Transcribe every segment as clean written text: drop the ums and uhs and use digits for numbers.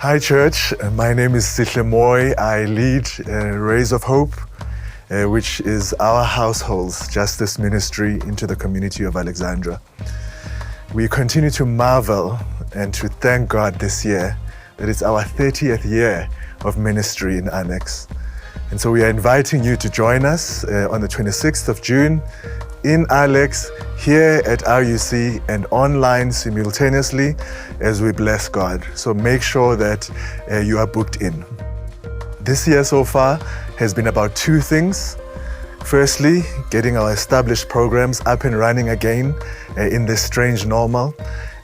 Hi church, my name is Sihle Mooi. I lead Rays of Hope, which is our household's justice ministry into the community of Alexandra. We continue to marvel and to thank God this year that it's our 30th year of ministry in Annex. And so we are inviting you to join us on the 26th of June in Alex, here at RUC and online simultaneously as we bless God. So make sure that you are booked in. This year so far has been about two things. Firstly, getting our established programs up and running again in this strange normal.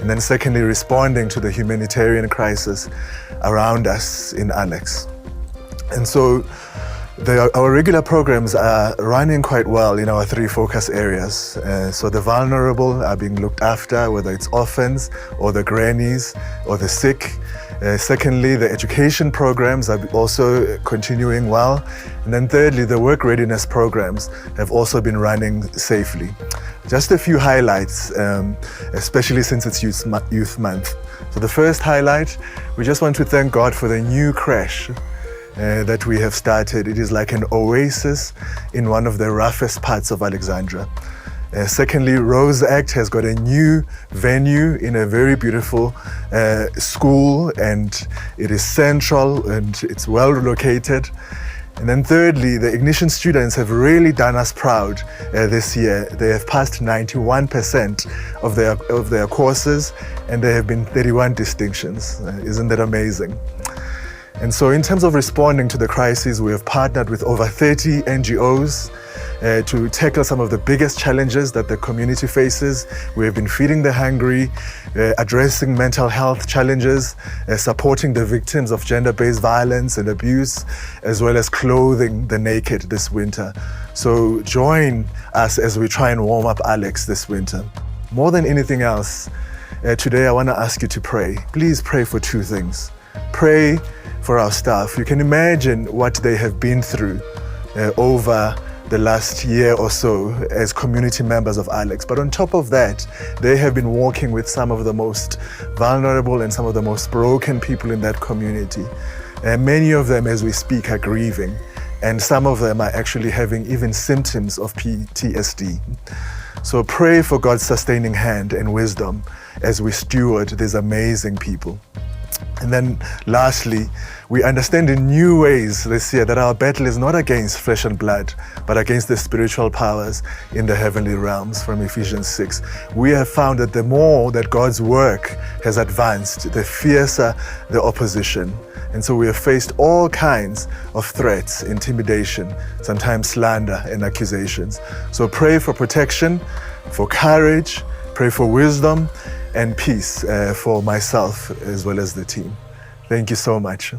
And then secondly, responding to the humanitarian crisis around us in Alex. And so our regular programs are running quite well in our three focus areas. So the vulnerable are being looked after, whether it's orphans or the grannies or the sick. Secondly, the education programs are also continuing well. And then thirdly, the work readiness programs have also been running safely. Just a few highlights, especially since it's Youth Month. So the first highlight, we just want to thank God for the new creche that we have started. It is like an oasis in one of the roughest parts of Alexandra. Secondly, Rose Act has got a new venue in a very beautiful school, and it is central and it's well located. And then thirdly, the Ignition students have really done us proud this year. They have passed 91% of their courses, and there have been 31 distinctions. Isn't that amazing? And so in terms of responding to the crisis, we have partnered with over 30 NGOs to tackle some of the biggest challenges that the community faces. We have been feeding the hungry, addressing mental health challenges, supporting the victims of gender-based violence and abuse, as well as clothing the naked this winter. So join us as we try and warm up Alex this winter. More than anything else, today I want to ask you to pray. Please pray for two things. Pray for our staff. You can imagine what they have been through over the last year or so as community members of Alex. But on top of that, they have been working with some of the most vulnerable and some of the most broken people in that community. Many of them, as we speak, are grieving, and some of them are actually having even symptoms of PTSD. So pray for God's sustaining hand and wisdom as we steward these amazing people. And then lastly, we understand in new ways this year that our battle is not against flesh and blood, but against the spiritual powers in the heavenly realms, from Ephesians 6. We have found that the more that God's work has advanced, the fiercer the opposition. And so we have faced all kinds of threats, intimidation, sometimes slander and accusations. So pray for protection, for courage, pray for wisdom and peace for myself as well as the team. Thank you so much.